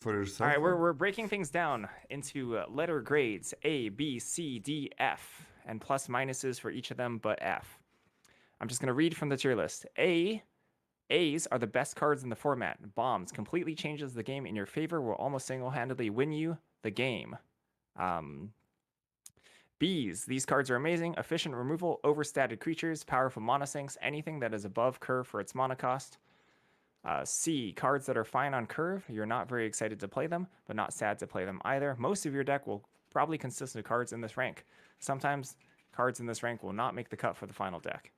for yourself? All right, we're breaking things down into letter grades A, B, C, D, F, and plus minuses for each of them but F. I'm just going to read from the tier list. A's are the best cards in the format. Bombs completely changes the game in your favor, will almost single-handedly win you the game. B's, these cards are amazing. Efficient removal, overstated creatures, powerful mana sinks, anything that is above curve for its mana cost. C, cards that are fine on curve. You're not very excited to play them, but not sad to play them either. Most of your deck will probably consist of cards in this rank. Sometimes cards in this rank will not make the cut for the final deck.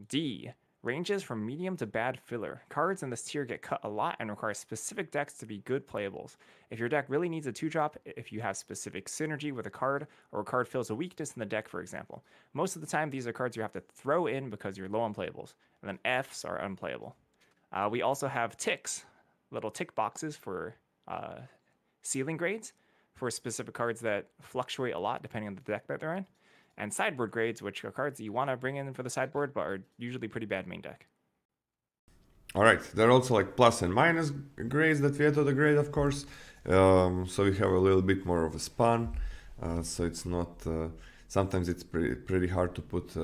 D, ranges from medium to bad filler. Cards in this tier get cut a lot and require specific decks to be good playables. If your deck really needs a 2-drop, if you have specific synergy with a card, or a card fills a weakness in the deck, for example. Most of the time, these are cards you have to throw in because you're low on playables. And then Fs are unplayable. We also have ticks, little tick boxes for ceiling grades for specific cards that fluctuate a lot depending on the deck that they're in. And sideboard grades, which are cards that you want to bring in for the sideboard, but are usually pretty bad main deck. Alright, there are also like plus and minus grades that we add to the grade, of course. So we have a little bit more of a span. So it's not... sometimes it's pretty hard to put...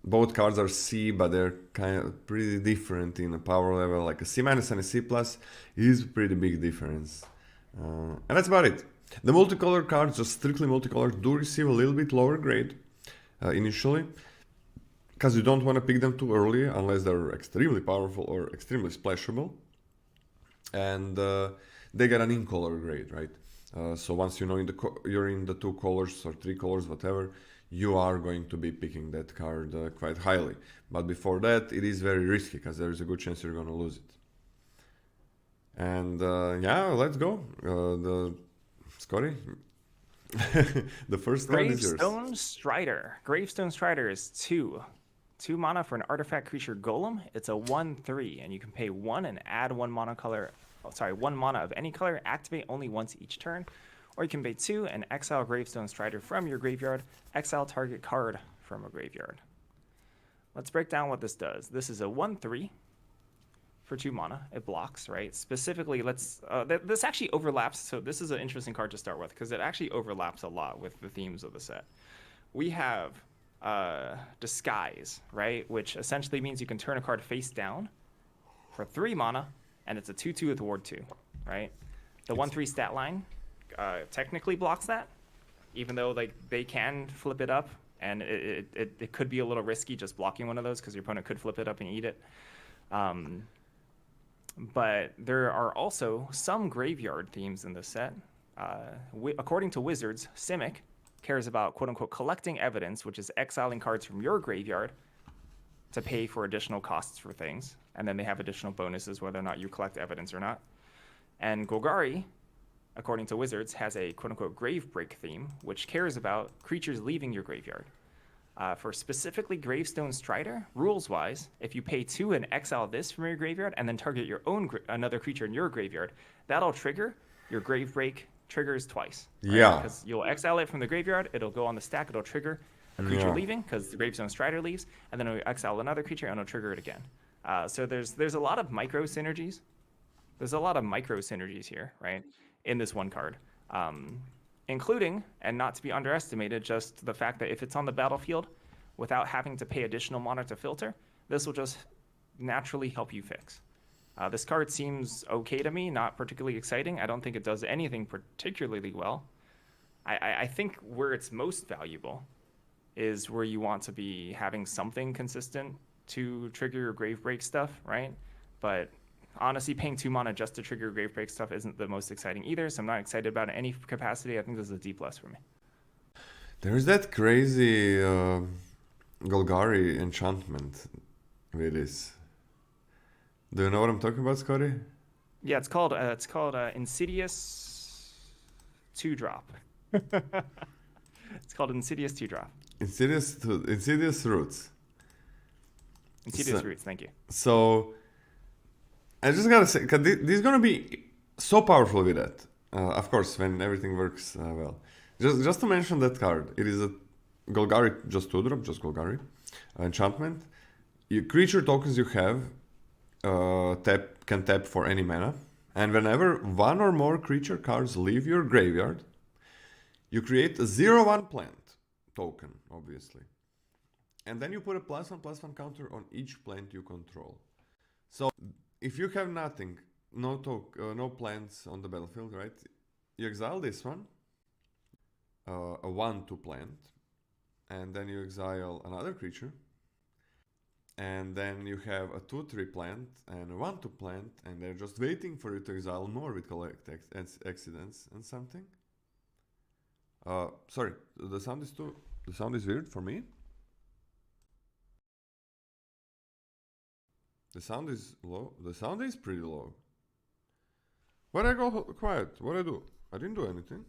both cards are C, but they're kind of pretty different in a power level. Like a C- and a C+ is a pretty big difference. And that's about it. The multicolor cards, just strictly multicolor, do receive a little bit lower grade initially, because you don't want to pick them too early unless they're extremely powerful or extremely splashable. And they get an in-color grade, right? So once you know you're in the 2 colors or 3 colors, whatever, you are going to be picking that card quite highly. But before that, it is very risky because there is a good chance you're going to lose it. And yeah, let's go. Scotty, the first card is yours. Gravestone Strider. Gravestone Strider is 2 mana for an artifact creature golem. It's a 1/3, and you can pay 1 and add 1 mana color. Oh, sorry, 1 mana of any color. Activate only once each turn. Or you can pay 2 and exile Gravestone Strider from your graveyard. Exile target card from a graveyard. Let's break down what this does. This is a 1/3 for 2 mana. It blocks, right? Specifically, let's... this actually overlaps, so this is an interesting card to start with, because it actually overlaps a lot with the themes of the set. We have Disguise, right? Which essentially means you can turn a card face down for 3 mana, and it's a 2/2 with Ward 2, right? The 1/3 stat line technically blocks that, even though like they can flip it up, and it could be a little risky just blocking one of those because your opponent could flip it up and eat it. But there are also some graveyard themes in this set. According to Wizards, Simic cares about quote-unquote collecting evidence, which is exiling cards from your graveyard to pay for additional costs for things, and then they have additional bonuses whether or not you collect evidence or not. And Golgari, according to Wizards, has a quote-unquote grave break theme, which cares about creatures leaving your graveyard. For specifically Gravestone Strider, rules-wise, if you pay 2 and exile this from your graveyard and then target your own another creature in your graveyard, that'll trigger your grave break triggers twice. Right? Yeah. Because you'll exile it from the graveyard, it'll go on the stack, it'll trigger a creature leaving because the Gravestone Strider leaves, and then it'll exile another creature and it'll trigger it again. So there's a lot of micro synergies. There's a lot of micro synergies here, right, in this one card. Including, and not to be underestimated, just the fact that if it's on the battlefield without having to pay additional mana to filter, this will just naturally help you fix. This card seems okay to me, not particularly exciting. I don't think it does anything particularly well. I think where it's most valuable is where you want to be having something consistent to trigger your grave break stuff, right? But honestly, paying 2 mana just to trigger grave break stuff isn't the most exciting either, so I'm not excited about it in any capacity. I think this is a D+ for me. There's that crazy Golgari enchantment with this. Do you know what I'm talking about, Scotty? Yeah, it's called Insidious 2-drop. It's called Insidious 2-drop. Insidious Roots. Insidious Roots, thank you. So I just gotta say, cause this is gonna be so powerful with that. Of course, when everything works well. Just to mention that card, it is a Golgari, just 2-drop, just Golgari enchantment. Your creature tokens you have can tap for any mana, And whenever one or more creature cards leave your graveyard, you create a 0/1 plant token, obviously. And then you put a +1/+1 counter on each plant you control. So if you have nothing, no plants on the battlefield, right? You exile this one, a 1/2 plant, and then you exile another creature, and then you have a 2/3 plant and a 1/2 plant, and they're just waiting for you to exile more with collect accidents and something. Sorry, the sound is weird for me. The sound is low. The sound is pretty low. Why'd I go quiet? What'd I do? I didn't do anything.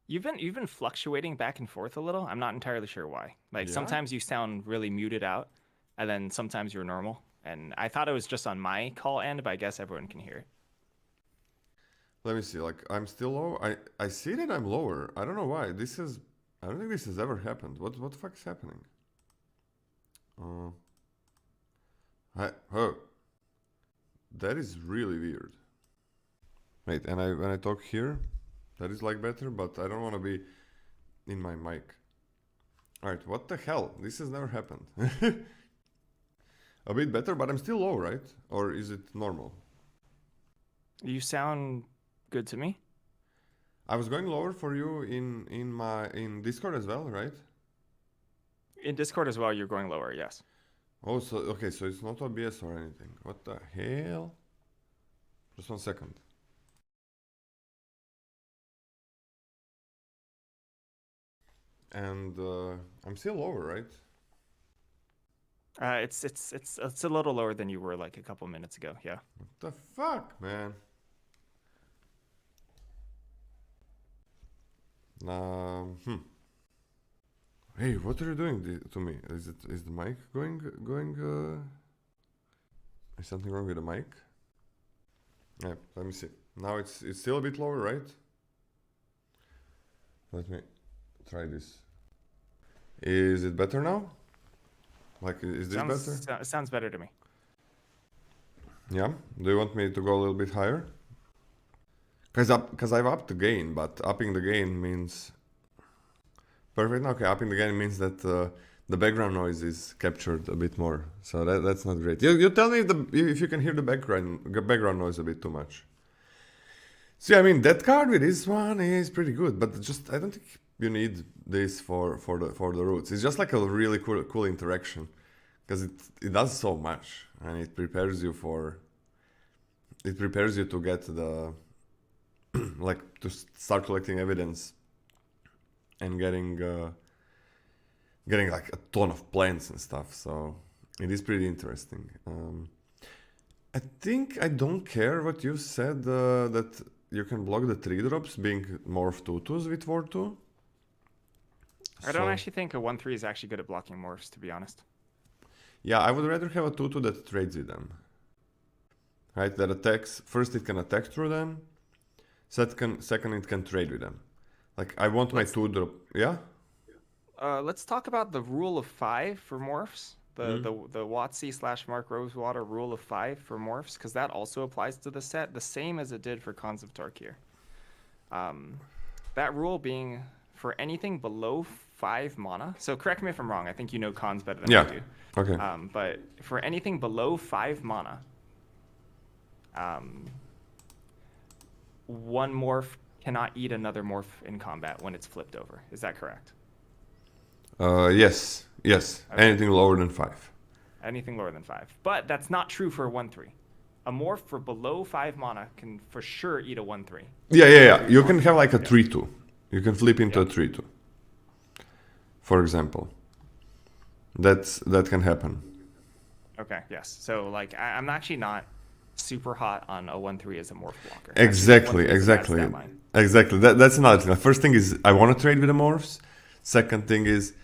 You've been fluctuating back and forth a little. I'm not entirely sure why. Like Yeah? sometimes you sound really muted out, and then sometimes you're normal. And I thought it was just on my call end, but I guess everyone can hear it. Let me see. Like I'm still low. I see that I'm lower. I don't know why. I don't think this has ever happened. What the fuck is happening? That is really weird. Wait, and when I talk here, that is like better, but I don't want to be in my mic. Alright, what the hell? This has never happened. A bit better, but I'm still low, right? Or is it normal? You sound good to me. I was going lower for you in Discord as well, right? In Discord as well, you're going lower, yes. Oh, so okay, so it's not OBS or anything. What the hell? Just 1 second. And I'm still lower, right? It's a little lower than you were like a couple minutes ago, yeah. What the fuck, man? Hey, what are you doing to me? Is the mic going? Is something wrong with the mic? Yeah, let me see. Now it's still a bit lower, right? Let me try this. Is it better now? Like, is this better? Sounds better to me. Yeah. Do you want me to go a little bit higher? Because I've upped the gain, but upping the gain means perfect. Okay, upping the gain means that the background noise is captured a bit more, so that's not great. You tell me if you can hear the background noise a bit too much. See, I mean that card with this one is pretty good, but just I don't think you need this for the roots. It's just like a really cool interaction, because it does so much, and it prepares you to get the like to start collecting evidence and getting like a ton of plants and stuff. So it is pretty interesting. I think I don't care what you said that you can block the 3-drops being morph 2/2s with War 2. I don't actually think a 1/3 is actually good at blocking morphs, to be honest. Yeah, I would rather have a 2/2 that trades with them. Right, that attacks. First it can attack through them. Second it can trade with them. Like I want my 2-drop. Yeah? Let's talk about the rule of 5 for morphs. The WotC/Mark Rosewater rule of 5 for morphs, because that also applies to the set, the same as it did for Khans of Tarkir. That rule being for anything below 5 mana. So correct me if I'm wrong. I think you know Khans better than I do. Okay. But for anything below 5 mana, one morph cannot eat another morph in combat when it's flipped over. Is that correct? Yes. Okay. Anything lower than 5. Anything lower than 5. But that's not true for a 1/3. A morph for below 5 mana can for sure eat a 1/3. Yeah. You can have like a 3/2. You can flip into a 3/2. For example. That can happen. Okay, yes. So like I'm actually not super hot on a 1/3 as a morph blocker. Exactly. That's another thing. The first thing is I want to trade with the morphs. Second thing is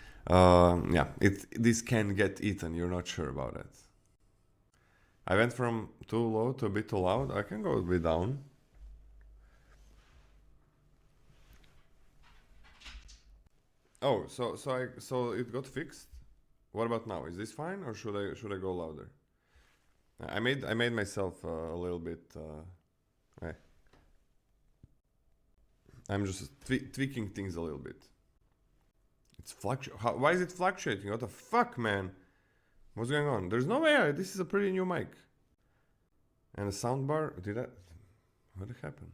this can get eaten. You're not sure about it. I went from too low to a bit too loud. I can go a bit down. Oh, so it got fixed. What about now? Is this fine, or should I go louder? I made myself a little bit. I'm just tweaking things a little bit. It's why is it fluctuating? What the fuck, man? What's going on? There's no way. This is a pretty new mic. And a soundbar. What happened?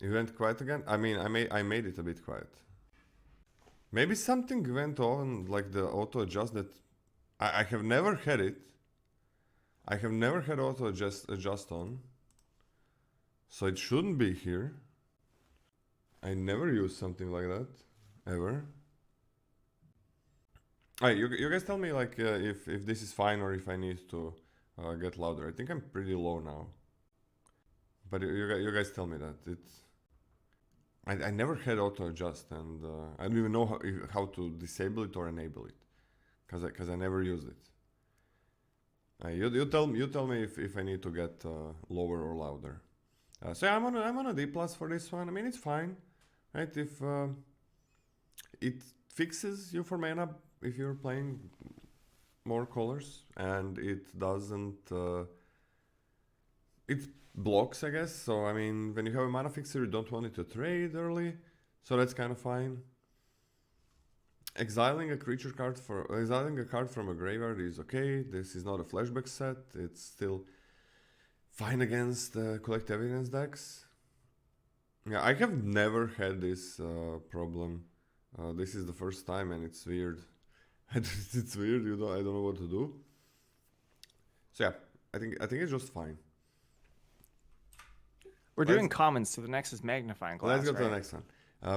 It went quiet again. I mean, I made it a bit quiet. Maybe something went on, like the auto adjust that I have never had it. I have never had auto adjust on, so it shouldn't be here. I never used something like that ever. Alright, you guys tell me like if this is fine or if I need to get louder. I think I'm pretty low now, but you guys tell me that I never had auto adjust, and I don't even know how to disable it or enable it, because I never used it. You tell me if I need to get lower or louder. So yeah, I'm on a D+ for this one. I mean, it's fine, right? If it fixes you for mana if you're playing more colors, and it doesn't. It blocks, I guess. So I mean, when you have a mana fixer, you don't want it to trade early, so that's kind of fine. Exiling a card from a graveyard is okay. This is not a flashback set. It's still fine against collect evidence decks. Yeah, I have never had this problem. This is the first time, and it's weird. It's weird. I don't know what to do. So yeah, I think it's just fine. We're doing commons, so the next is Magnifying Glass. Let's go to the next one.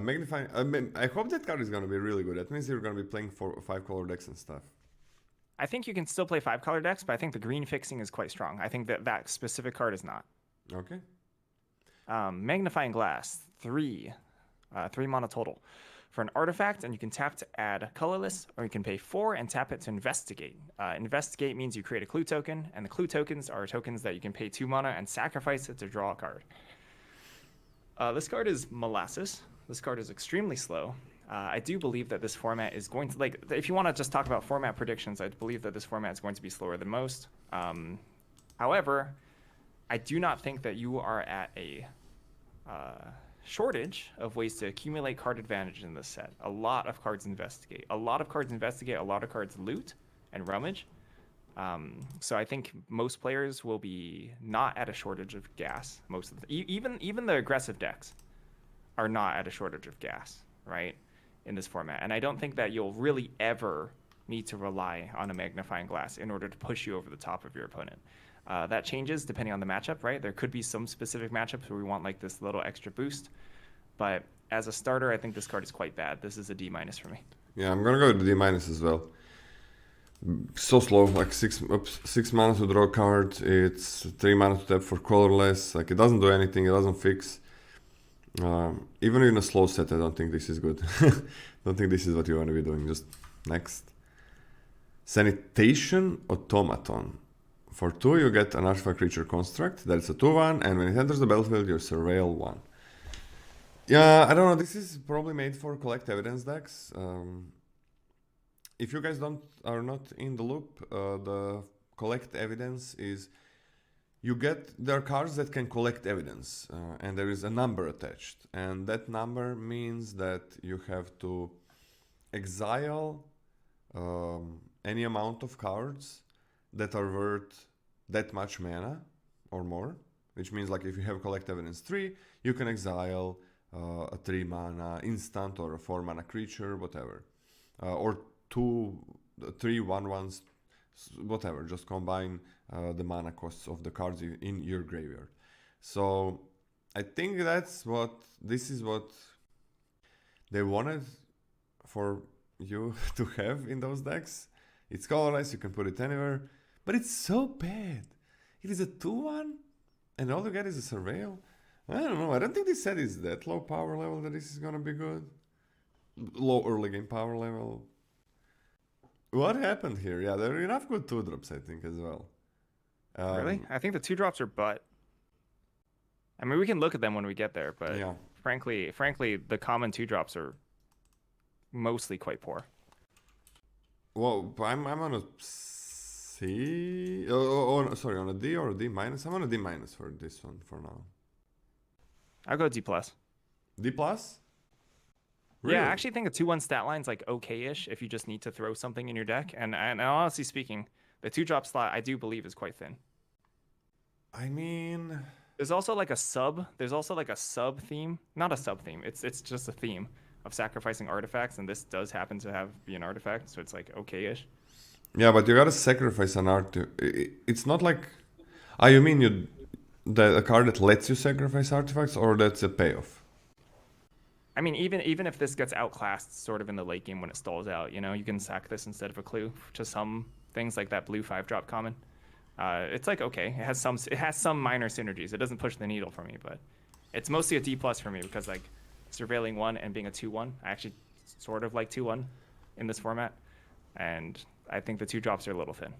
Magnifying. I hope that card is going to be really good. That means you're going to be playing 4 or 5 color decks and stuff. I think you can still play 5 color decks, but I think the green fixing is quite strong. I think that specific card is not. Okay. Magnifying Glass, 3 mana total. For an artifact, and you can tap to add colorless, or you can pay 4 and tap it to investigate. Investigate means you create a clue token, and the clue tokens are tokens that you can pay 2 mana and sacrifice it to draw a card. This card is molasses. This card is extremely slow. I do believe that this format is going to, like, if you want to just talk about format predictions, I believe that this format is going to be slower than most. However, I do not think that you are at a shortage of ways to accumulate card advantage in this set. A lot of cards investigate. A lot of cards loot and rummage. So I think most players will be not at a shortage of gas. Most of even the aggressive decks are not at a shortage of gas, right, in this format. And I don't think that you'll really ever need to rely on a Magnifying Glass in order to push you over the top of your opponent. That changes depending on the matchup, right? There could be some specific matchups where we want like this little extra boost, but as a starter, I think this card is quite bad. This is a D- for me. Yeah, I'm gonna go to D- as well. So slow, like 6 mana to draw a card. It's 3 mana to tap for colorless. Like, it doesn't do anything. It doesn't fix. Even in a slow set, I don't think this is good. Don't think this is what you want to be doing. Just next. Sanitation automaton. For 2, you get an artifact creature construct. That's a 2/1, and when it enters the battlefield, you surveil 1. Yeah, I don't know. This is probably made for collect evidence decks. If you guys are not in the loop, the collect evidence is there are cards that can collect evidence, and there is a number attached, and that number means that you have to exile any amount of cards that are worth that much mana or more, which means like if you have collect evidence 3, you can exile a 3 mana instant or a 4 mana creature, whatever, or 3 1/1s, whatever. Just combine the mana costs of the cards in your graveyard. So I think this is what they wanted for you to have in those decks. It's colorless, you can put it anywhere, but it's so bad. It is a 2/1, and all you get is a surveil. I don't know. I don't think this set is that low power level that this is gonna be good. Low early game power level. What happened here? Yeah, there are enough good 2-drops, I think, as well. Really? I think the 2-drops are butt. I mean, we can look at them when we get there, but yeah. frankly, the common 2-drops are mostly quite poor. Well, I'm on a 6 C. Oh, sorry, on a D or a D minus. I'm on a D minus for this one for now. I'll go D plus. D plus. Really? Yeah, I actually think a 2/1 stat line's like okay-ish if you just need to throw something in your deck. And honestly speaking, the 2-drop slot I do believe is quite thin. I mean, there's also like a sub theme, not a sub theme. It's just a theme of sacrificing artifacts, and this does happen to be an artifact, so it's like okay-ish. Yeah, but you gotta sacrifice an art. It's not like, you mean a card that lets you sacrifice artifacts, or that's a payoff? I mean, even if this gets outclassed sort of in the late game when it stalls out, you can sack this instead of a clue to some things like that blue 5-drop common. It's like okay, it has some minor synergies. It doesn't push the needle for me, but it's mostly a D plus for me because like surveilling 1 and being a 2/1, I actually sort of like 2/1 in this format, and I think the 2-drops are a little thin.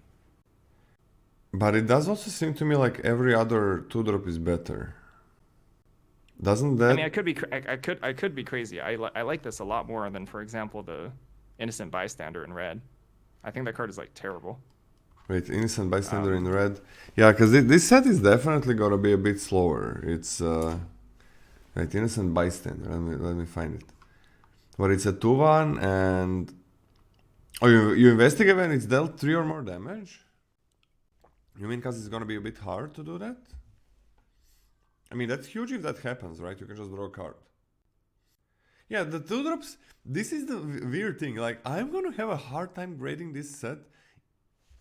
But it does also seem to me like every other 2-drop is better. Doesn't that? I mean, I could be crazy. I like this a lot more than, for example, the Innocent Bystander in red. I think that card is like terrible. Wait, Innocent Bystander in red. Yeah, because this set is definitely gonna be a bit slower. It's right, Innocent Bystander. Let me find it. But it's a 2/1 and you investigate when it's dealt 3 or more damage. You mean because it's gonna be a bit hard to do that? I mean, that's huge if that happens, right? You can just draw a card. Yeah, the 2-drops, this is the weird thing. Like, I'm gonna have a hard time grading this set.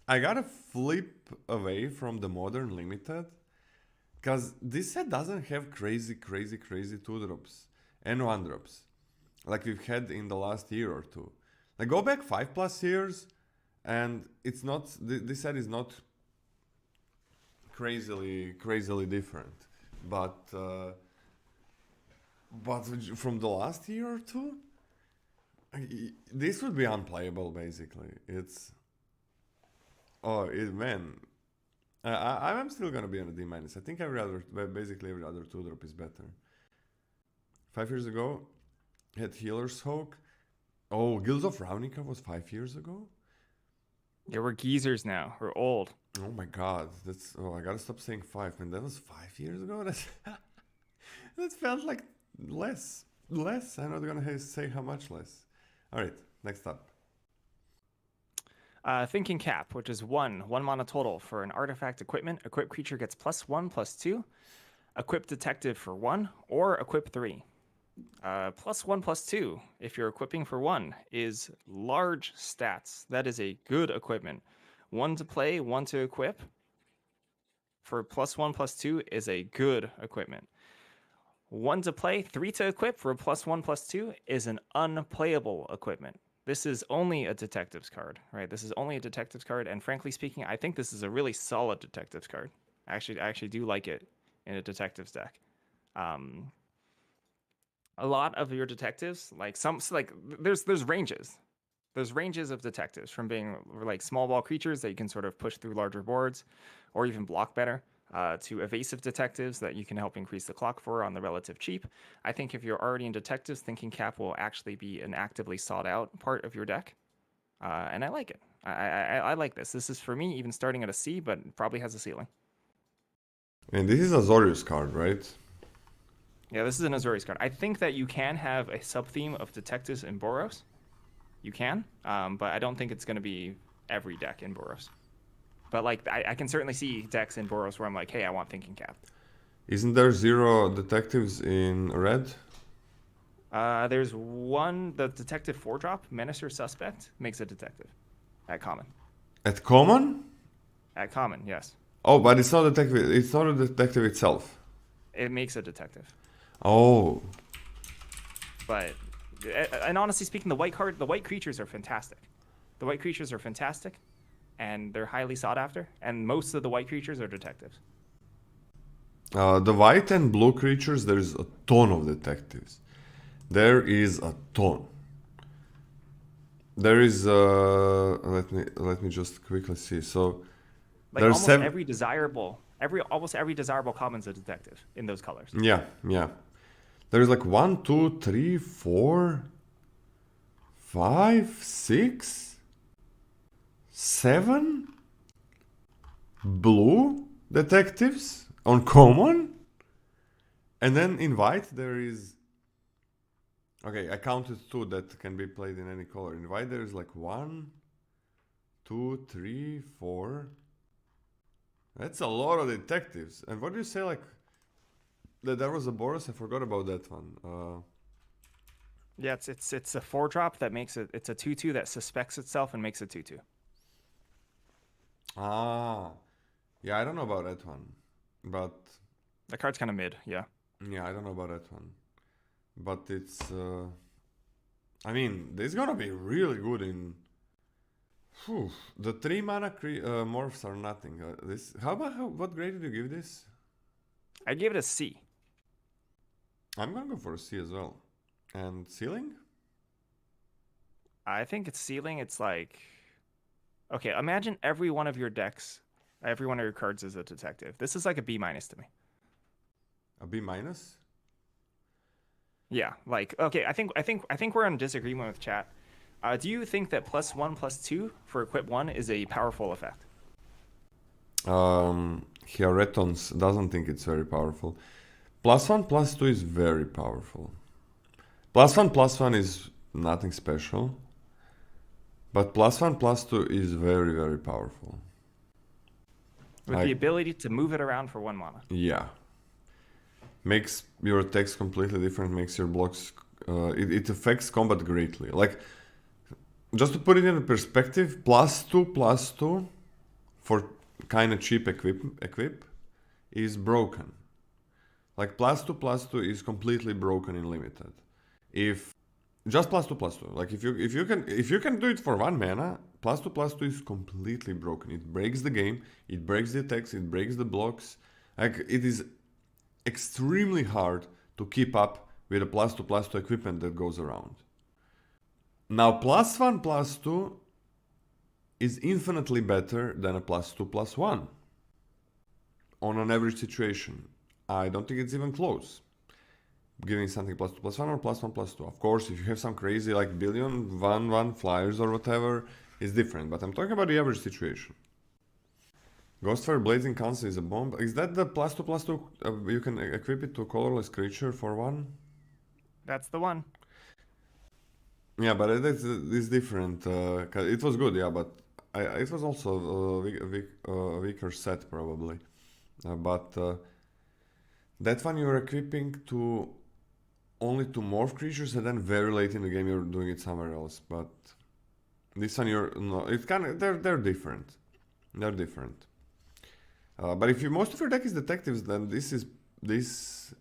I gotta flip away from the modern limited. Because this set doesn't have crazy 2-drops and 1-drops. Like we've had in the last year or two. Like, go back 5+ years, and it's not, this set is not crazily different. But from the last year or two, this would be unplayable basically. It's man, I'm still gonna be on a D minus. I think basically every other 2-drop is better. 5 years ago, had Healer's Hawk. Oh, Guilds of Ravnica was 5 years ago. Yeah, we're geezers now. We're old. Oh my god, I gotta stop saying 5, man. That was 5 years ago. That felt like less. I'm not gonna say how much less. All right, next up. Thinking Cap, which is 1 mana total for an artifact equipment. Equipped creature gets +1/+2. Equip Detective for 1 or equip 3. +1/+2 if you're equipping for 1 is large stats. That is a good equipment. 1 to play, 1 to equip for +1/+2 is a good equipment. 1 to play, 3 to equip for +1/+2 is an unplayable equipment. This is only a detectives card, right? This is only a detectives card, and frankly speaking, I think this is a really solid detectives card. I actually do like it in a detectives deck. A lot of your detectives, there's ranges. There's ranges of detectives from being like small ball creatures that you can sort of push through larger boards or even block better, to evasive detectives that you can help increase the clock for on the relative cheap. I think if you're already in detectives, Thinking Cap will actually be an actively sought out part of your deck. And I like it. I like this. This is for me even starting at a C, but probably has a ceiling. And this is a Azorius card, right? Yeah, this is an Azorius card. I think that you can have a sub-theme of detectives in Boros. You can, but I don't think it's going to be every deck in Boros. But like, I can certainly see decks in Boros where I'm like, hey, I want Thinking Cap. Isn't there 0 detectives in red? There's one, the detective 4-drop, Menacer Suspect, makes a detective at common. At common? At common, yes. Oh, but it's not detective. It's not a detective itself. It makes a detective. Oh. But, and honestly speaking, the white creatures are fantastic. The white creatures are fantastic, and they're highly sought after, and most of the white creatures are detectives. The white and blue creatures, there's a ton of detectives. There is a ton. There is let me just quickly see. So like there's almost every desirable common's a detective in those colors. Yeah. There's like 1, 2, 3, 4, 5, 6, 7. blue detectives on common, and then in white there is. Okay, I counted 2 that can be played in any color. In white there is like 1, 2, 3, 4. That's a lot of detectives. And what do you say, like that there was a Boros? I forgot about that one. Yeah, it's a 4-drop that makes it. It's a 2/2 that suspects itself and makes a 2/2. Ah, yeah, I don't know about that one, but The card's kind of mid. Yeah. yeah, I don't know about that one, but it's. I mean, this is gonna be really good in. Whew, the 3 mana morphs are nothing. This. What grade did you give this? I gave it a C. I'm gonna go for a C as well. And ceiling? I think it's ceiling. It's like, okay, imagine every one of your decks, every one of your cards is a detective. This is like a B- to me. A B minus? Yeah, like, okay, I think we're in disagreement with chat. Do you think that +1/+2 for equip 1 is a powerful effect? Hieretons doesn't think it's very powerful. +1/+2 is very powerful. +1/+1 is nothing special. But +1/+2 is very, very powerful. With the ability to move it around for 1 mana. Yeah. Makes your attacks completely different, makes your blocks... it affects combat greatly. Like, just to put it in perspective, +2/+2 for kind of cheap equip is broken. Like, +2/+2 is completely broken in limited. If just +2/+2, like if you can do it for 1 mana, +2/+2 is completely broken. It breaks the game, it breaks the attacks, it breaks the blocks. Like, it is extremely hard to keep up with a +2/+2 equipment that goes around. Now, +1/+2 is infinitely better than a +2/+1 on an average situation. I don't think it's even close. Giving something +2/+1 or +1/+2. Of course, if you have some crazy like billion 1/1 flyers or whatever, it's different. But I'm talking about the average situation. Ghostfire Blazing Council is a bomb. Is that the +2/+2? You can equip it to a colorless creature for 1? That's the one. Yeah, but it's different. It was good, yeah, but it was also a weaker set probably. But that one you're equipping to only to morph creatures, and then very late in the game you're doing it somewhere else. But this one it's kind of they're different. They're different. But if most of your deck is detectives, then this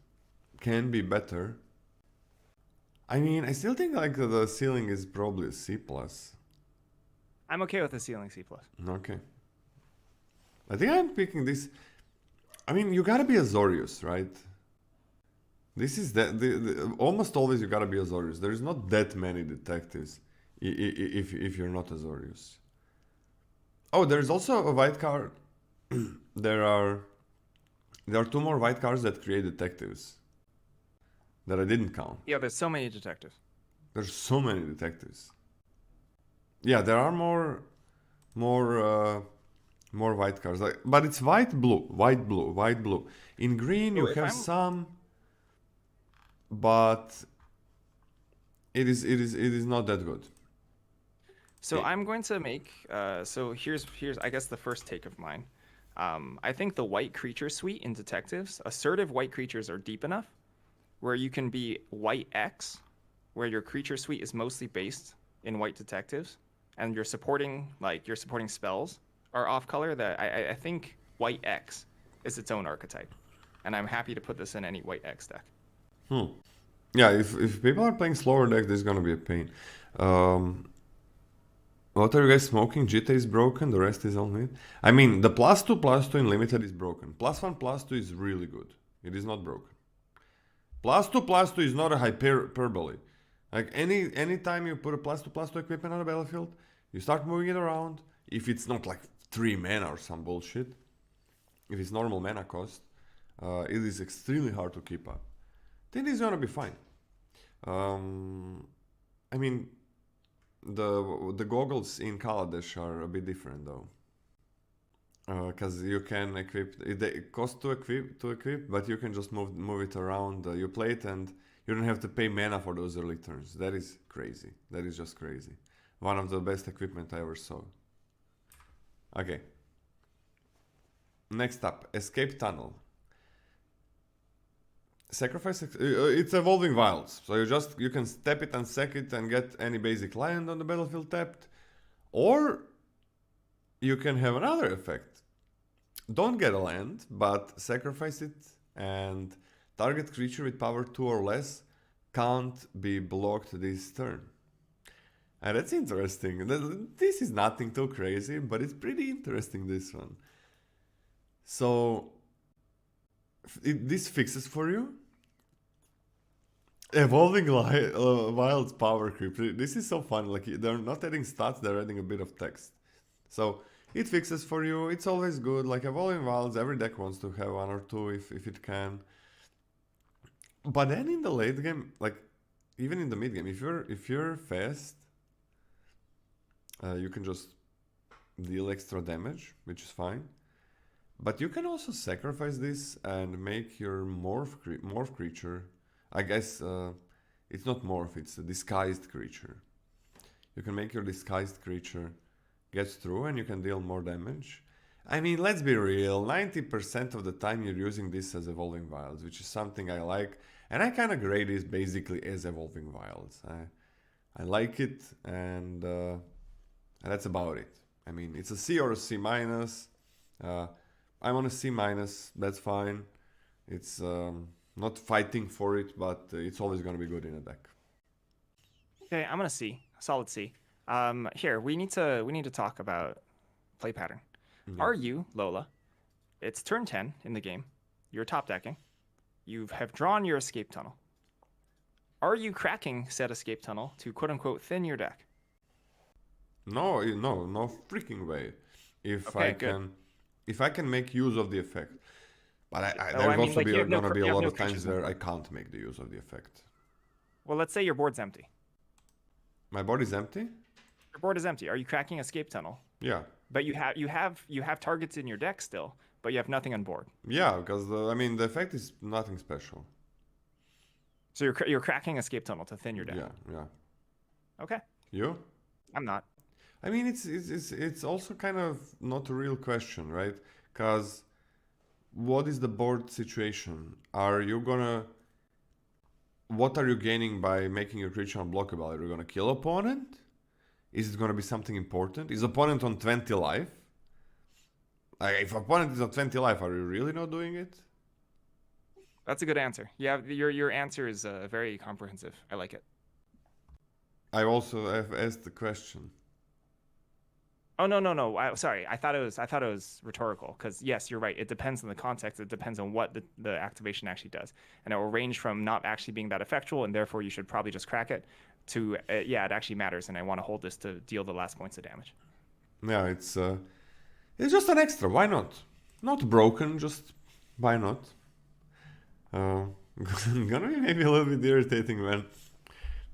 can be better. I mean, I still think like the ceiling is probably a C+. I'm okay with the ceiling C+. Okay. I think I'm picking this. I mean, you gotta be Azorius, right? This is almost always you gotta be Azorius. There's not that many detectives if you're not Azorius. Oh, there's also a white card. there are 2 more white cards that create detectives that I didn't count. Yeah, there's so many detectives. There's so many detectives. Yeah, there are more white cards. Like, but it's white blue. In green you have some, but it is not that good. So I'm going to make. So here's I guess the first take of mine. I think the white creature suite in detectives, assertive white creatures are deep enough where you can be white X, where your creature suite is mostly based in white detectives, and you're supporting spells are off color. That I think white X is its own archetype, and I'm happy to put this in any white X deck. Yeah, if people are playing slower deck, this is gonna be a pain. What are you guys smoking? GTA is broken, the rest is on mid. I mean, the +2/+2 in limited is broken. +1/+2 is really good. It is not broken. +2/+2 is not a hyperbole. Like any time you put a +2/+2 equipment on the battlefield, you start moving it around. If it's not like 3 mana or some bullshit, if it's normal mana cost, it is extremely hard to keep up. I think this is gonna be fine. I mean, the goggles in Kaladesh are a bit different though. because you can equip it costs to equip, but you can just move it around. You play it and you don't have to pay mana for those early turns. That is crazy. That is just crazy. One of the best equipment I ever saw. Okay. Next up, Escape Tunnel. Sacrifice. It's evolving wilds, so you can step it and sack it and get any basic land on the battlefield tapped, or you can have another effect. Don't get a land, but sacrifice it, and target creature with power 2 or less can't be blocked this turn. And that's interesting. This is nothing too crazy, but it's pretty interesting, this one. So this fixes for you. Evolving Wilds power creep. This is so fun. Like, they're not adding stats, they're adding a bit of text. So it fixes for you. It's always good. Like, Evolving Wilds, every deck wants to have one or two if it can. But then in the late game, like even in the mid game, if you're fast, you can just deal extra damage, which is fine. But you can also sacrifice this and make your morph creature. I guess it's not morph, it's a disguised creature. You can make your disguised creature get through and you can deal more damage. I mean, let's be real, 90% of the time you're using this as Evolving Wilds, which is something I like. And I kind of grade this basically as Evolving Wilds. I like it, and that's about it. I mean, it's a C or a C minus. I'm on a C minus, that's fine. It's not fighting for it, but it's always going to be good in a deck. Okay, I'm gonna C, solid C. Here we need to talk about play pattern. Yeah. Are you, Lola? It's turn 10 in the game. You're top decking. You have drawn your escape tunnel. Are you cracking said escape tunnel to quote unquote thin your deck? No freaking way. If Okay, I can make use of the effect. But there's also like, gonna be a lot of times creatures where I can't make the use of the effect. Well, let's say your board's empty. My board is empty? Your board is empty. Are you cracking escape tunnel? Yeah. But you have targets in your deck still, but you have nothing on board. Yeah, because the effect is nothing special. So you're cracking escape tunnel to thin your deck. Yeah. Okay. You? I'm not. I mean, it's also kind of not a real question, right? Because what is the board situation? What are you gaining by making your creature unblockable? Are you gonna kill opponent? Is it gonna be something important? Is opponent on 20 life? Like, if opponent is on 20 life, are you really not doing it? That's a good answer. Yeah, your answer is very comprehensive. I like it. I also have asked the question. Oh no! Sorry, I thought it was rhetorical. Because yes, you're right. It depends on the context. It depends on what the activation actually does, and it will range from not actually being that effectual, and therefore you should probably just crack it, to yeah, it actually matters, and I want to hold this to deal the last points of damage. Yeah, it's just an extra. Why not? Not broken. Just why not? Gonna be maybe a little bit irritating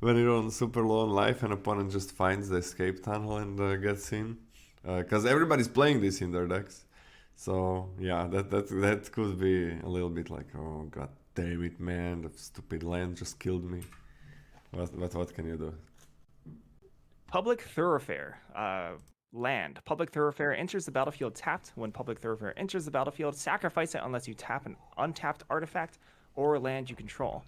when you're on super low on life and opponent just finds the escape tunnel and gets in. Because everybody's playing this in their decks. So yeah, that could be a little bit like, oh god damn it, man, the stupid land just killed me. What can you do? Public Thoroughfare. Land. Public Thoroughfare enters the battlefield tapped. When Public Thoroughfare enters the battlefield, sacrifice it unless you tap an untapped artifact or land you control.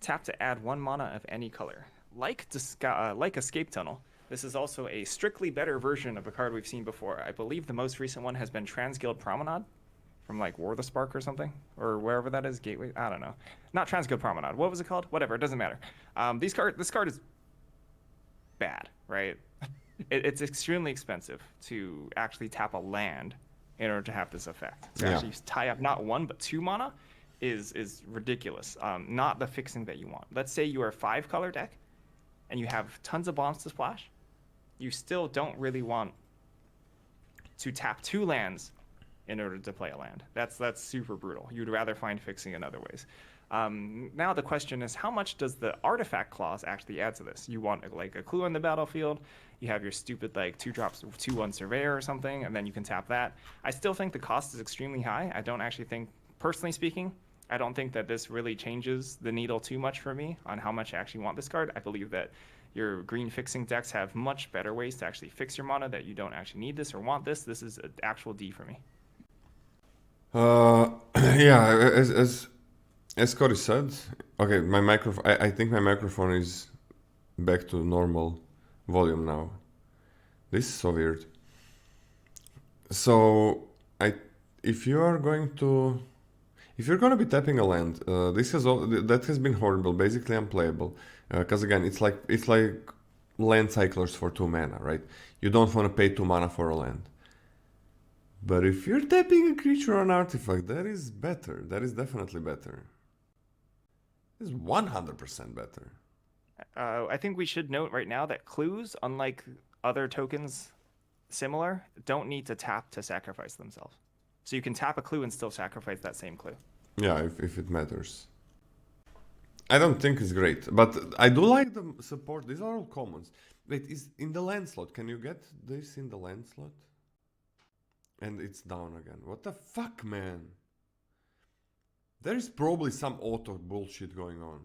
Tap to add 1 mana of any color. Like Escape Tunnel, this is also a strictly better version of a card we've seen before. I believe the most recent one has been Transguild Promenade from like War the Spark or something, or wherever that is, Gateway, I don't know. Not Transguild Promenade, what was it called? Whatever, it doesn't matter. This card is bad, right? It's extremely expensive to actually tap a land in order to have this effect. To actually tie up not 1 but 2 mana is ridiculous. Not the fixing that you want. Let's say you are a 5-color deck and you have tons of bombs to splash. You still don't really want to tap 2 lands in order to play a land. That's super brutal. You'd rather find fixing in other ways. Now the question is, how much does the artifact clause actually add to this? You want like a clue on the battlefield, you have your stupid like 2-drops 2/1 surveyor or something, and then you can tap that. I still think the cost is extremely high. I don't actually think, personally speaking, I don't think that this really changes the needle too much for me on how much I actually want this card. I believe that your green fixing decks have much better ways to actually fix your mana, that you don't actually need this or want this. This is an actual D for me. Yeah, as Cody said, okay, my microphone. I think my microphone is back to normal volume now. This is so weird. So if you're going to be tapping a land, that has been horrible, basically unplayable. Because again, it's like land cyclers for 2 mana, right? You don't want to pay 2 mana for a land. But if you're tapping a creature or an artifact, that is better. That is definitely better. It's 100% better. I think we should note right now that clues, unlike other tokens similar, don't need to tap to sacrifice themselves. So you can tap a clue and still sacrifice that same clue. Yeah, if it matters. I don't think it's great, but I do like the support. These are all commons. Wait, is in the land slot? Can you get this in the land slot? And it's down again. What the fuck, man? There is probably some auto bullshit going on.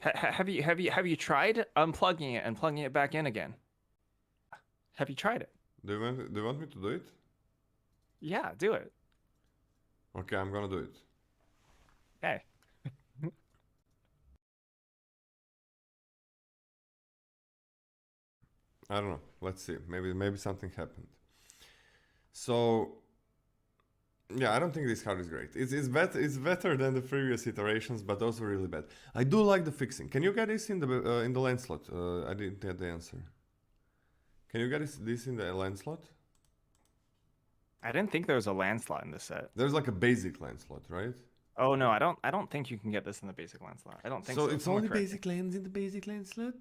Have you tried unplugging it and plugging it back in again? Have you tried it? Do you want me to do it? Yeah, do it. Okay, I'm gonna do it. Hey. I don't know. Let's see. Maybe something happened. So yeah, I don't think this card is great. It's better than the previous iterations, but also really bad. I do like the fixing. Can you get this in the land slot? I didn't get the answer. Can you get this in the land slot? I didn't think there was a land slot in this set. There's like a basic land slot, right? Oh no, I don't think you can get this in the basic land slot. I don't think so. So it's only basic lands in the basic land slot?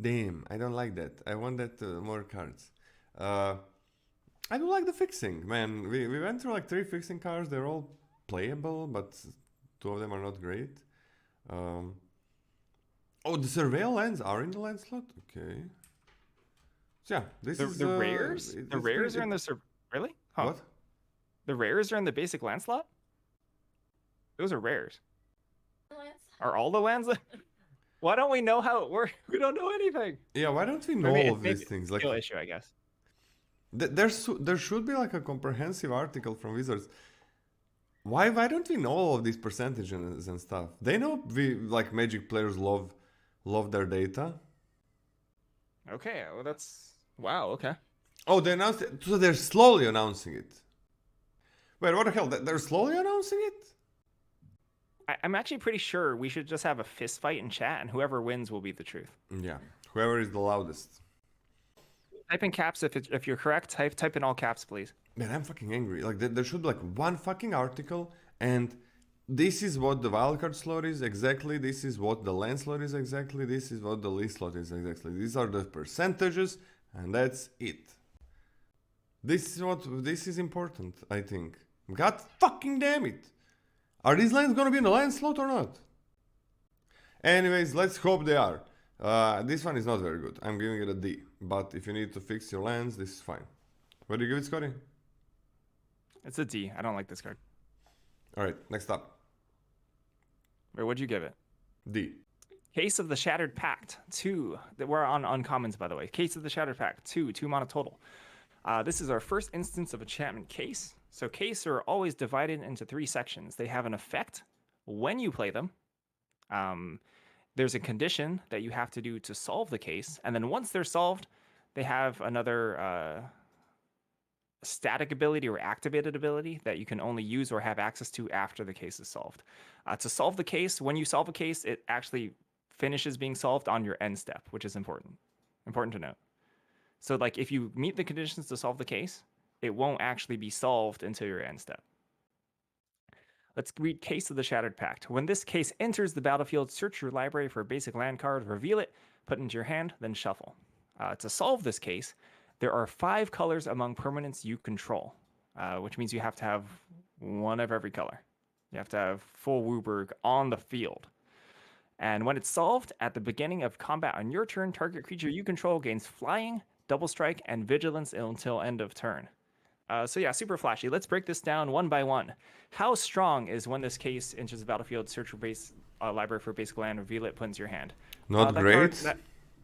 Damn, I don't like that. I want that more cards. I do like the fixing, man. We went through like 3 fixing cards. They're all playable, but 2 of them are not great. Oh, the surveil lands are in the land slot? Okay. So yeah, this is... The rares? The rares are in the... Really? Huh. What? The rares are in the basic land slot? Those are rares. Are all the lands... Why don't we know how it works? We don't know anything. Yeah, why don't we know all of these things? Like, skill issue, I guess. There should be like a comprehensive article from Wizards. Why don't we know all of these percentages and stuff? They know we like Magic players love their data. Okay, well that's wow. Okay. Oh, they announced it. So they're slowly announcing it. Wait, what the hell? They're slowly announcing it? I'm actually pretty sure we should just have a fist fight in chat, and whoever wins will be the truth. Yeah, whoever is the loudest. Type in caps if you're correct. Type in all caps, please. Man, I'm fucking angry. Like there should be like one fucking article, and this is what the wildcard slot is exactly. This is what the land slot is exactly. This is what the list slot is exactly. These are the percentages, and that's it. This is important, I think. God fucking damn it! Are these lands gonna be in the land slot or not? Anyways, let's hope they are. This one is not very good. I'm giving it a D. But if you need to fix your lands, this is fine. What do you give it, Scotty? It's a D. I don't like this card. Alright, next up. Wait, what'd you give it? D. Case of the Shattered Pact. 2. We're on uncommons, by the way. Case of the Shattered Pact. 2 mana total. This is our first instance of enchantment case. So case are always divided into 3 sections. They have an effect when you play them. There's a condition that you have to do to solve the case. And then once they're solved, they have another static ability or activated ability that you can only use or have access to after the case is solved. To solve the case, when you solve a case, it actually finishes being solved on your end step, which is important. Important to note. So like if you meet the conditions to solve the case, it won't actually be solved until your end step. Let's read Case of the Shattered Pact. When this case enters the battlefield, search your library for a basic land card, reveal it, put it into your hand, then shuffle. To solve this case, there are 5 colors among permanents you control, which means you have to have 1 of every color. You have to have full Wooburg on the field. And when it's solved, at the beginning of combat on your turn, target creature you control gains flying, double strike, and vigilance until end of turn. So yeah, super flashy. Let's break this down one by one. How strong is when this case enters the battlefield, search for base library for basic land, reveal it, put into your hand? Not great.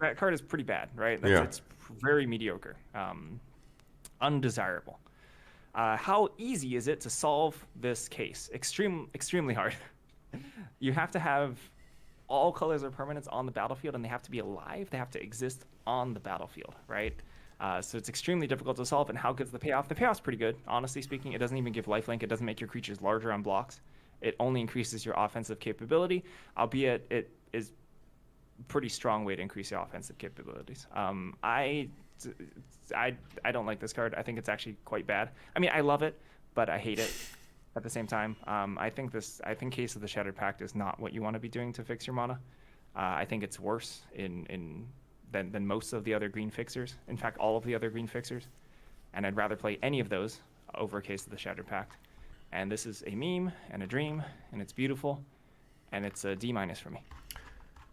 That card is pretty bad, right? It's very mediocre. Undesirable. How easy is it to solve this case? Extremely hard. You have to have all colors or permanents on the battlefield, and they have to be alive. They have to exist on the battlefield, right? So it's extremely difficult to solve. And how good's the payoff? The payoff's pretty good, honestly speaking. It doesn't even give lifelink. It doesn't make your creatures larger on blocks. It only increases your offensive capability, albeit it is a pretty strong way to increase your offensive capabilities. I don't like this card. I think it's actually quite bad. I mean, I love it, but I hate it at the same time. I think Case of the Shattered Pact is not what you want to be doing to fix your mana. I think it's worse than most of the other green fixers. In fact, all of the other green fixers. And I'd rather play any of those over Case of the Shattered Pact. And this is a meme and a dream, and it's beautiful, and it's a D- for me.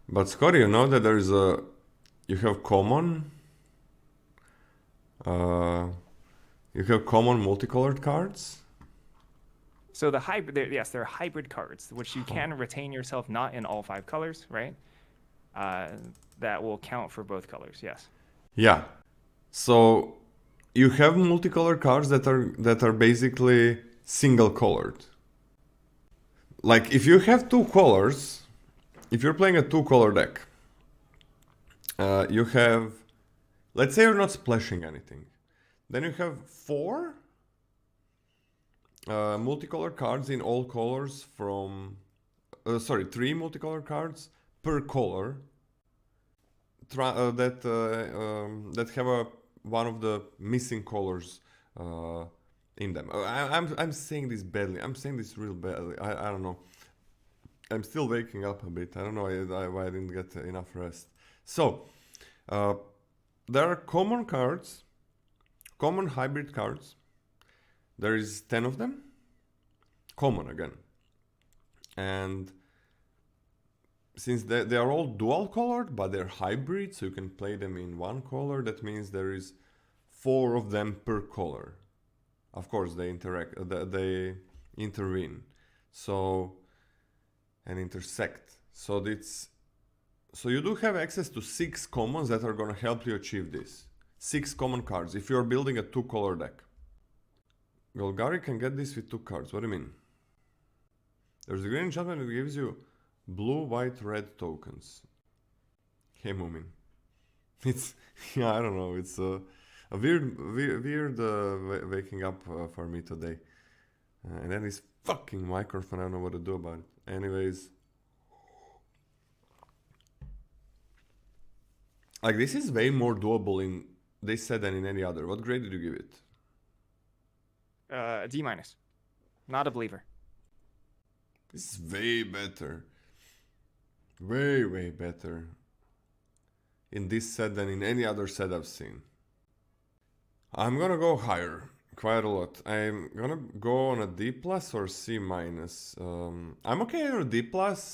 But Scotty, you know that you have common multicolored cards. So the hybrid, yes, there are hybrid cards, which you can retain yourself not in all 5 colors, right? That will count for both colors, yes. Yeah. So you have multicolored cards that are basically single colored. Like if you have 2 colors, if you're playing a 2-color deck, you have, let's say you're not splashing anything, then you have 4 multicolored cards in all colors from 3 multicolored cards per color that have one of the missing colors in them. I'm saying this badly. I'm saying this real badly. I don't know. I'm still waking up a bit. I don't know why I didn't get enough rest. So there are common cards, common hybrid cards. There is 10 of them. Common again. And since they are all dual colored, but they're hybrid, so you can play them in one color, that means there is 4 of them per color. Of course, they they intervene. So, and intersect. So you do have access to 6 commons that are gonna help you achieve this. 6 common cards, if you're building a 2-color deck. Golgari can get this with 2 cards. What do you mean? There's a green enchantment that gives you blue, white, red tokens. Hey, Moomin. It's, yeah, I don't know. It's a weird waking up for me today. And then this fucking microphone, I don't know what to do about it. Anyways. Like, this is way more doable in this set than in any other. What grade did you give it? A D-. Not a believer. This is way better. Way, way better in this set than in any other set I've seen. I'm gonna go higher, quite a lot. I'm gonna go on a D+ or C-. I'm okay on a D+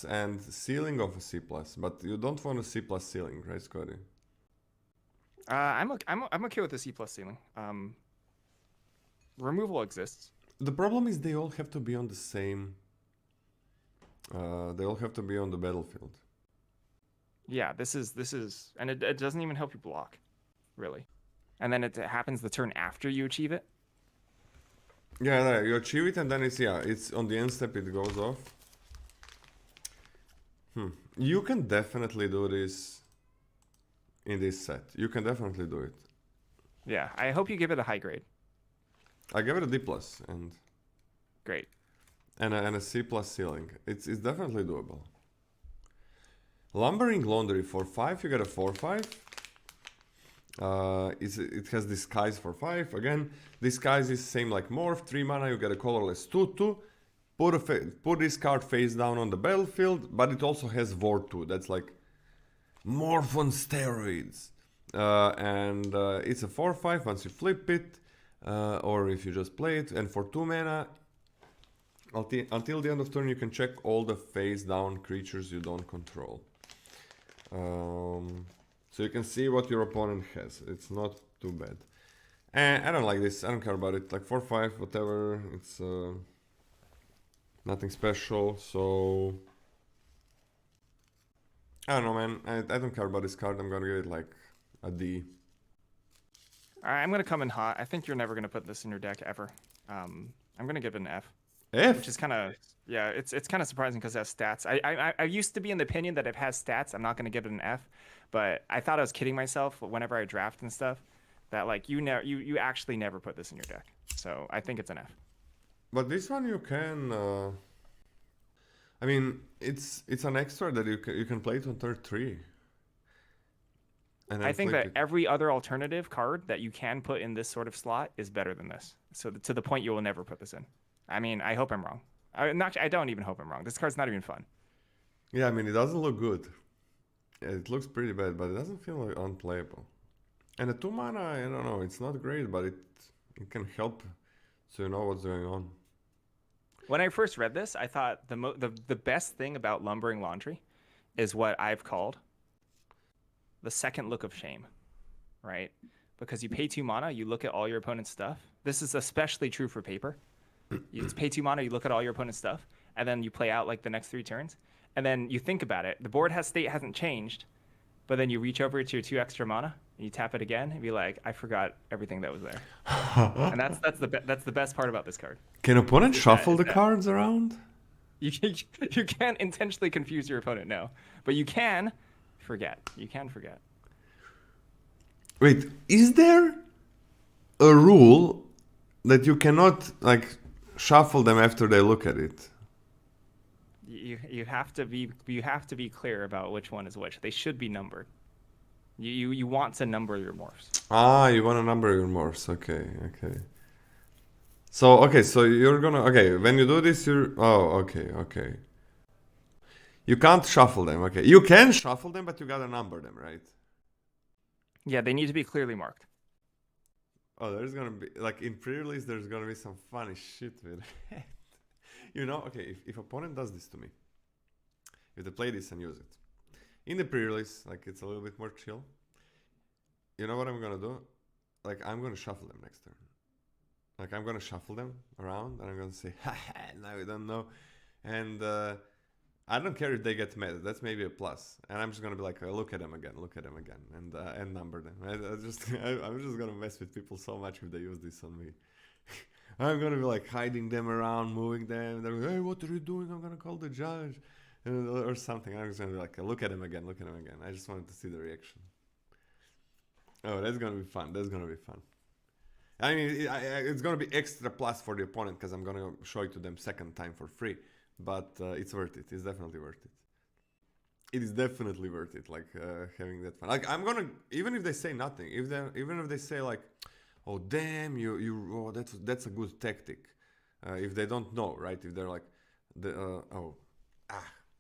and ceiling of a C+, but you don't want a C+ ceiling, right, Scotty? I'm okay with the C+ ceiling. Removal exists. The problem is they all have to be on the same. They all have to be on the battlefield. Yeah, this is, and it doesn't even help you block, really. And then it happens the turn after you achieve it. Yeah, you achieve it and then it's on the end step it goes off. You can definitely do this in this set. You can definitely do it. Yeah, I hope you give it a high grade. I gave it a D+ and great. And a C+ ceiling. It's definitely doable. Lumbering Laundry for 5, you get a 4/5. It has Disguise for 5. Again, Disguise is same like Morph. 3 mana, you get a colorless 2/2. Put this card face down on the battlefield, but it also has Vor 2. That's like Morph on steroids. And it's a 4/5 once you flip it, or if you just play it. And for 2 mana, Until the end of turn, you can check all the face down creatures you don't control. So you can see what your opponent has. It's not too bad. And I don't like this. I don't care about it. Like 4/5, whatever. It's nothing special. So I don't know, man. I don't care about this card. I'm gonna give it like a D. Alright, I'm gonna come in hot. I think you're never gonna put this in your deck ever. I'm gonna give it an F. F? Which is kind of, yeah, it's kind of surprising because it has stats. I used to be in the opinion that if it has stats, I'm not gonna give it an F, but I thought I was kidding myself whenever I draft and stuff. That like you actually never put this in your deck. So I think it's an F. But this one you can. I mean, it's an extra that you can play it on turn 3. And I think that every other alternative card that you can put in this sort of slot is better than this. So to the point you will never put this in. I mean, I hope I'm wrong. I don't even hope I'm wrong. This card's not even fun. Yeah, I mean, it doesn't look good. It looks pretty bad, but it doesn't feel like unplayable. And the 2 mana, I don't know, it's not great, but it can help, so you know what's going on. When I first read this, I thought the best thing about Lumbering Laundry is what I've called the second look of shame, right? Because you pay 2 mana, you look at all your opponent's stuff. This is especially true for paper. You pay 2 mana, you look at all your opponent's stuff, and then you play out like the next 3 turns. And then you think about it. The board state hasn't changed, but then you reach over to your 2 extra mana, and you tap it again, and be like, I forgot everything that was there. And that's the best part about this card. Can opponent shuffle the cards around? You can't intentionally confuse your opponent, no. But you can forget. You can forget. Wait, is there a rule that you cannot like shuffle them after they look at it? You have to be clear about which one is which. They should be numbered. You want to number your morphs. Ah, you want to number your morphs. Okay. So you're gonna when you do this okay. You can't shuffle them. Okay, you can shuffle them, but you gotta number them, right? Yeah, they need to be clearly marked. Oh, there's gonna be like in pre-release. There's gonna be some funny shit with it. You know, okay, if opponent does this to me, if they play this and use it in the pre-release, like it's a little bit more chill. You know what I'm gonna do? Like I'm gonna shuffle them next turn. Like I'm gonna shuffle them around, and I'm gonna say, "Haha, now we don't know," and I don't care if they get mad. That's maybe a plus. And I'm just gonna be like, look at them again, and number them. I'm just gonna mess with people so much if they use this on me. I'm gonna be like hiding them around, moving them. They're like, hey, what are you doing? I'm gonna call the judge, or something. I'm just gonna be like, look at him again. I just wanted to see the reaction. Oh, that's gonna be fun. I mean, it's gonna be extra plus for the opponent because I'm gonna show it to them second time for free. But it's worth it. It's definitely worth it. It is definitely worth it. Like having that fun. Like I'm gonna, even if they say nothing, even if they say like, oh damn, oh that's a good tactic. If they don't know, right? If they're like,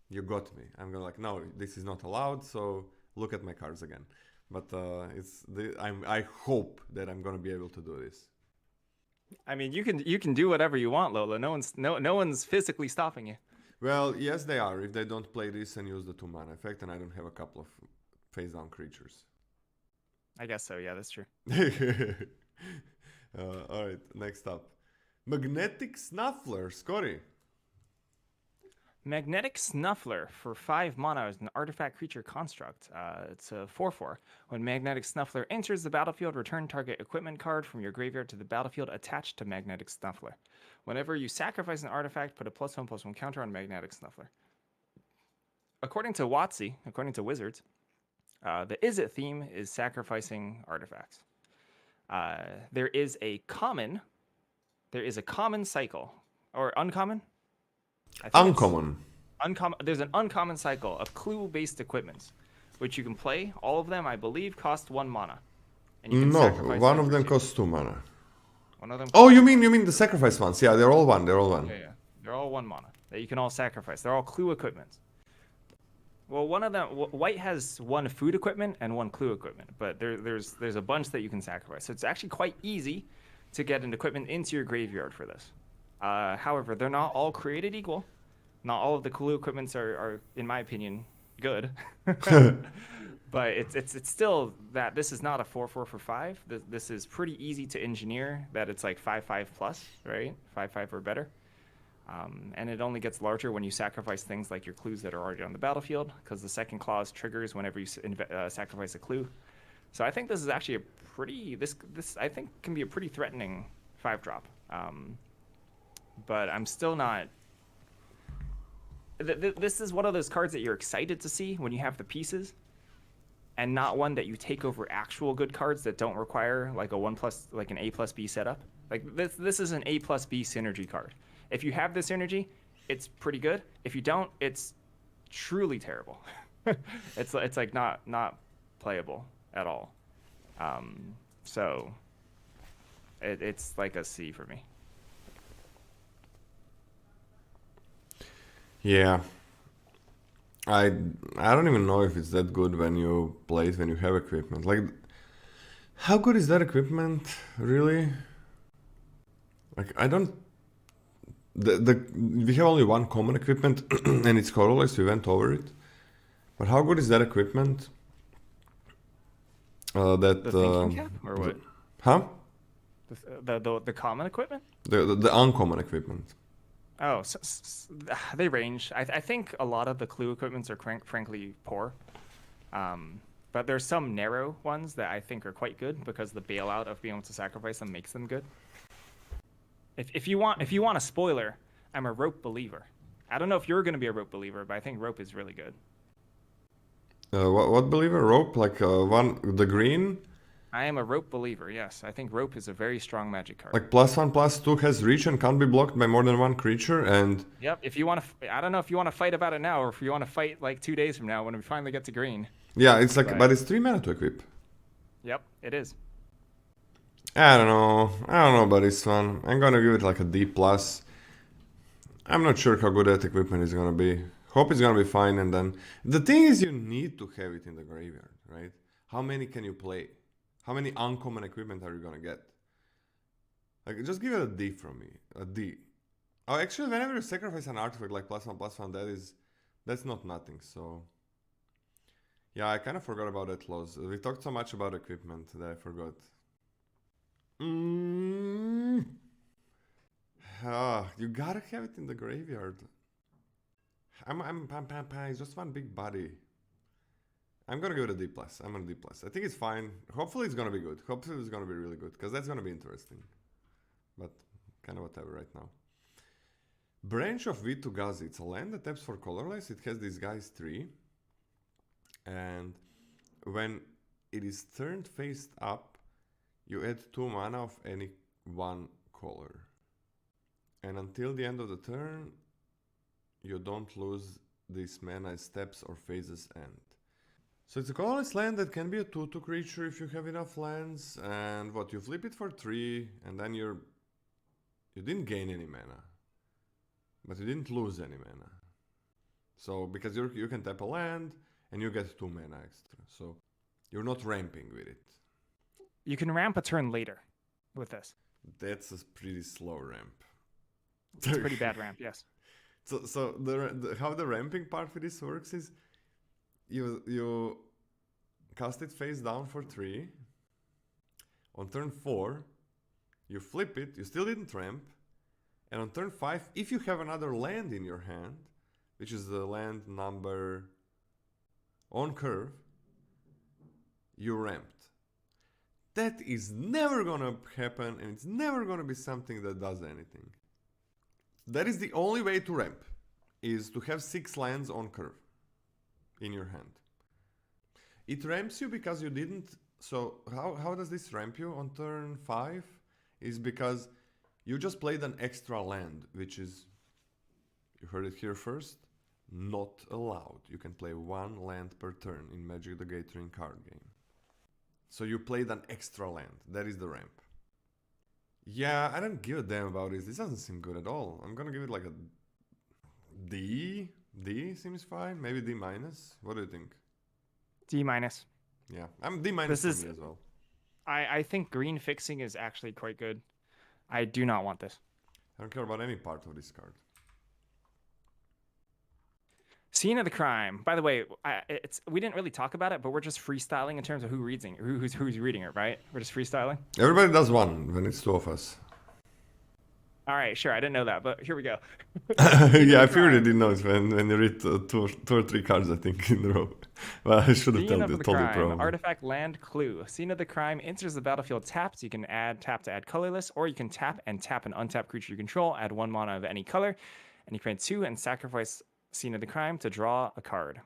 you got me. I'm gonna like, no, this is not allowed. So look at my cards again. But I hope that I'm gonna be able to do this. I mean, you can do whatever you want, Lola. No one's physically stopping you. Well, yes, they are. If they don't play this and use the 2 mana effect, and I don't have a couple of face down creatures. I guess so. Yeah, that's true. All right, next up, Magnetic Snuffler, Scotty. Magnetic Snuffler for 5 mana is an artifact creature construct. It's a 4/4. When Magnetic Snuffler enters the battlefield, return target equipment card from your graveyard to the battlefield attached to Magnetic Snuffler. Whenever you sacrifice an artifact, put a +1/+1 counter on Magnetic Snuffler. According to WotC, according to Wizards, the Izzet theme is sacrificing artifacts. There is a common cycle, or uncommon. Uncommon. There's an uncommon cycle of clue-based equipments, which you can play. All of them, I believe, cost 1 mana. And you can sacrifice one of them costs 2 mana. One of them. Oh, you mean the sacrifice ones? Yeah, they're all one. Yeah. They're all 1 mana that you can all sacrifice. They're all clue equipments. Well, one of them, white has 1 food equipment and 1 clue equipment, but there's a bunch that you can sacrifice. So it's actually quite easy to get an equipment into your graveyard for this. However, they're not all created equal. Not all of the clue equipments are in my opinion, good. But it's still that this is not a 4-4 for 5. This is pretty easy to engineer that it's like 5-5 plus, right? 5-5 or better. And it only gets larger when you sacrifice things like your clues that are already on the battlefield, because the second clause triggers whenever you sacrifice a clue. So I think this is actually a pretty this I think can be a pretty threatening 5-drop. But I'm still not. This is one of those cards that you're excited to see when you have the pieces, and not one that you take over actual good cards that don't require like a 1+, like an A+B setup. Like this is an A+B synergy card. If you have this synergy, it's pretty good. If you don't, it's truly terrible. it's like not playable at all. So it's like a C for me. Yeah. I don't even know if it's that good when you play it when you have equipment. Like, how good is that equipment, really? Like, I don't... we have only one common equipment, and it's colorless, we went over it. But how good is that equipment? The thinking cap, or what? Huh? The common equipment? The uncommon equipment. Oh, they range. I think a lot of the clue equipments are frankly poor. But there's some narrow ones that I think are quite good because the bailout of being able to sacrifice them makes them good. If you want a spoiler, I'm a rope believer. I don't know if you're going to be a rope believer, but I think rope is really good. What believer? Rope? Like the green? I am a rope believer, yes. I think rope is a very strong magic card. Like +1/+2 has reach and can't be blocked by more than one creature, and... Yep, if you want to... I don't know if you want to fight about it now, or if you want to fight like 2 days from now when we finally get to green. Yeah, it's like... But it's 3 mana to equip. Yep, it is. I don't know about this one. I'm gonna give it like a D+. I'm not sure how good that equipment is gonna be. Hope it's gonna be fine, and then... The thing is, you need to have it in the graveyard, right? How many can you play? How many uncommon equipment are you gonna get? Like, just give it a D from me. A D. Oh, actually, whenever you sacrifice an artifact like +1/+1, that's not nothing, so... Yeah, I kind of forgot about that clause. We talked so much about equipment that I forgot. You gotta have it in the graveyard. It's just one big body. I'm gonna give it a D+. I'm on a D+. I think it's fine. Hopefully it's gonna be good. Hopefully it's gonna be really good, because that's gonna be interesting. But kind of whatever right now. Branch of Vitu-Ghazi. It's a land that taps for colorless. It has these guys 3. And when it is turned face up, you add 2 mana of any one color. And until the end of the turn, you don't lose this mana as steps or phases end. So it's a colorless land that can be a 2/2 creature if you have enough lands, and what, you flip it for 3, and then you didn't gain any mana, but you didn't lose any mana. So because you can tap a land and you get 2 mana extra, so you're not ramping with it. You can ramp a turn later with this. That's a pretty slow ramp. It's a pretty bad ramp, yes. So how the ramping part for this works is you cast it face down for 3. On turn 4, you flip it, you still didn't ramp, and on turn 5, if you have another land in your hand, which is the land number on curve, you ramped. That is never gonna happen, and it's never gonna be something that does anything. That is the only way to ramp, is to have 6 lands on curve in your hand. It ramps you because you didn't... So how does this ramp you on turn 5? Is because you just played an extra land, which is, you heard it here first, not allowed. You can play 1 land per turn in Magic the Gathering card game. So you played an extra land. That is the ramp. Yeah, I don't give a damn about this. This doesn't seem good at all. I'm gonna give it like a D. D seems fine. Maybe D-. What do you think? D-. Yeah, I'm D- for me as well. I think green fixing is actually quite good. I do not want this. I don't care about any part of this card. Scene of the crime. By the way, we didn't really talk about it, but we're just freestyling in terms of who's reading it, right? We're just freestyling. Everybody does one when it's two of us. All right, sure. I didn't know that, but here we go. Yeah, I figured you didn't know it when you read two or three cards, I think, in a row. Well, I should have told you probably. Artifact land clue. Scene of the crime enters the battlefield tapped. You can tap to add colorless, or you can tap and tap an untapped creature you control, add 1 mana of any color, and you can 2 and sacrifice Scene of the crime to draw a card.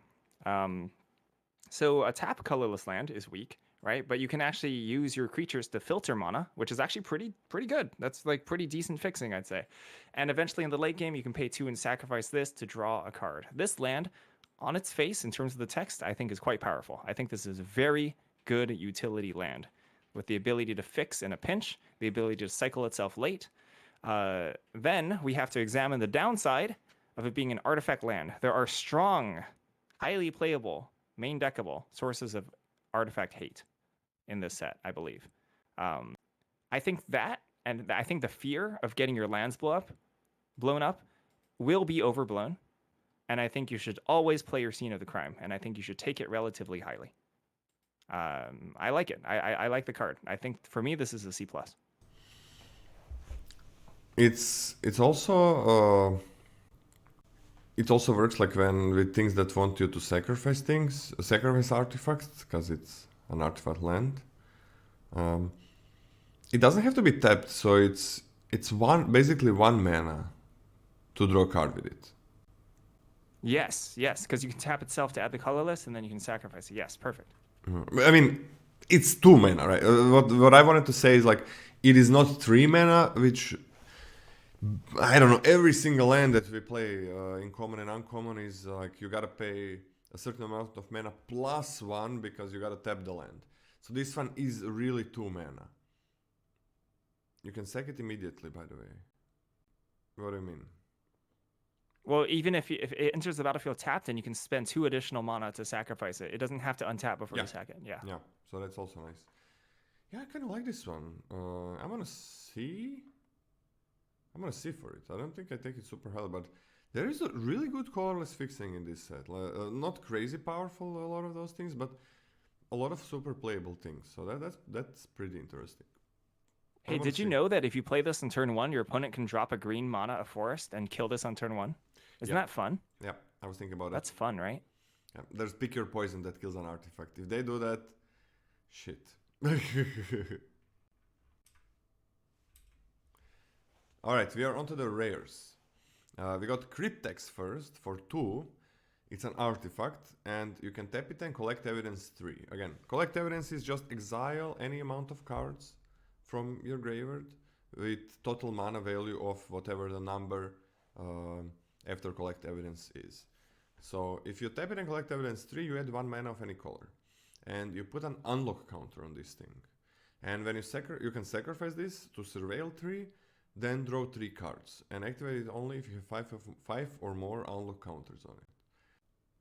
So a tap colorless land is weak, right? But you can actually use your creatures to filter mana, which is actually pretty good. That's like pretty decent fixing, I'd say. And eventually in the late game, you can pay 2 and sacrifice this to draw a card. This land, on its face, in terms of the text, I think is quite powerful. I think this is a very good utility land with the ability to fix in a pinch, the ability to cycle itself late. Then we have to examine the downside of it being an artifact land. There are strong, highly playable, main deckable sources of artifact hate in this set, I believe. I think that, and I think the fear of getting your lands blown up will be overblown. And I think you should always play your Scene of the Crime, and I think you should take it relatively highly. I like it. I like the card. I think for me this is a C+. It's also it also works like when with things that want you to sacrifice artifacts, because it's an artifact land. It doesn't have to be tapped, so it's basically 1 mana to draw a card with it. Yes, because you can tap itself to add the colorless, and then you can sacrifice it. Yes, perfect. I mean, it's 2 mana, right? What I wanted to say is like it is not 3 mana, which I don't know. Every single land that we play in common and uncommon is like you gotta pay a certain amount of mana plus 1 because you gotta tap the land. So this one is really 2 mana. You can sack it immediately, by the way. What do you mean? Well, even if it enters the battlefield tapped, then you can spend 2 additional mana to sacrifice it. It doesn't have to untap before you sack it. Yeah, so that's also nice. Yeah, I kind of like this one. I'm gonna see for it. I don't think I take it super high, but there is a really good colorless fixing in this set. Not crazy powerful, a lot of those things, but a lot of super playable things. So that's pretty interesting. Hey, did you know that if you play this on turn 1, your opponent can drop a green mana of forest and kill this on turn 1? Isn't that fun? Yeah, I was thinking about it. That's fun, right? Yeah, there's pick your poison that kills an artifact. If they do that, shit. Alright, we are onto the rares. We got Cryptex first for 2. It's an artifact, and you can tap it and collect evidence 3. Again, collect evidence is just exile any amount of cards from your graveyard with total mana value of whatever the number after collect evidence is. So if you tap it and collect evidence 3, you add 1 mana of any color. And you put an unlock counter on this thing. And when you can sacrifice this to surveil 3, then draw 3 cards. And activate it only if you have 5 or more unlock counters on it.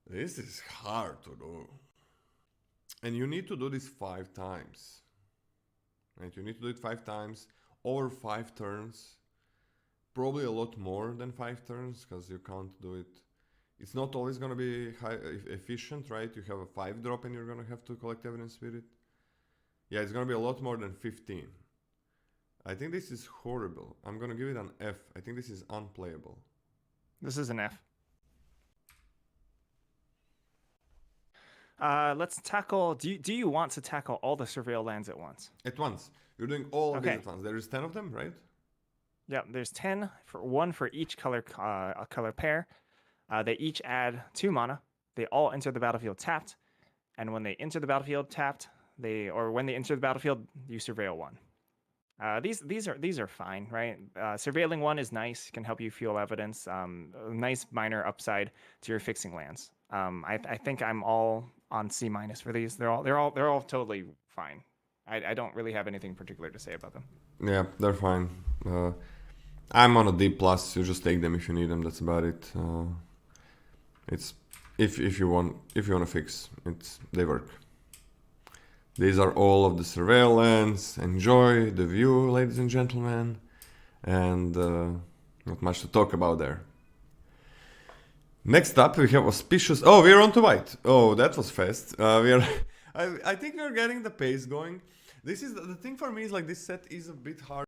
This is hard to do. And you need to do this 5 times. Right? You need to do it 5 times over 5 turns. Probably a lot more than 5 turns, because you can't do it. It's not always going to be efficient, right? You have a 5 drop and you're going to have to collect evidence with it. Yeah, it's going to be a lot more than 15. I think this is horrible. I'm going to give it an F. I think this is unplayable. This is an F. Let's tackle... Do you want to tackle all the surveil lands at once? At once. You're doing all of these at once. There is 10 of them, right? Yeah, there's 10, one for each color pair. They each add 2 mana. They all enter the battlefield tapped. And when they enter the battlefield tapped, when they enter the battlefield, you surveil 1. These are fine, right? Surveilling 1 is nice, can help you feel evidence. A nice minor upside to your fixing lands. I think I'm all on C- for these. They're all totally fine. I don't really have anything particular to say about them. Yeah, they're fine. I'm on a D+. You just take them if you need them. That's about it. It's if you want to fix, they work. These are all of the surveil lands. Enjoy the view, ladies and gentlemen. And Not much to talk about there. Next up, we have Auspicious. Oh, we're on to white. Oh, that was fast. We are. I think we're getting the pace going. This is the thing for me is like this set is a bit hard.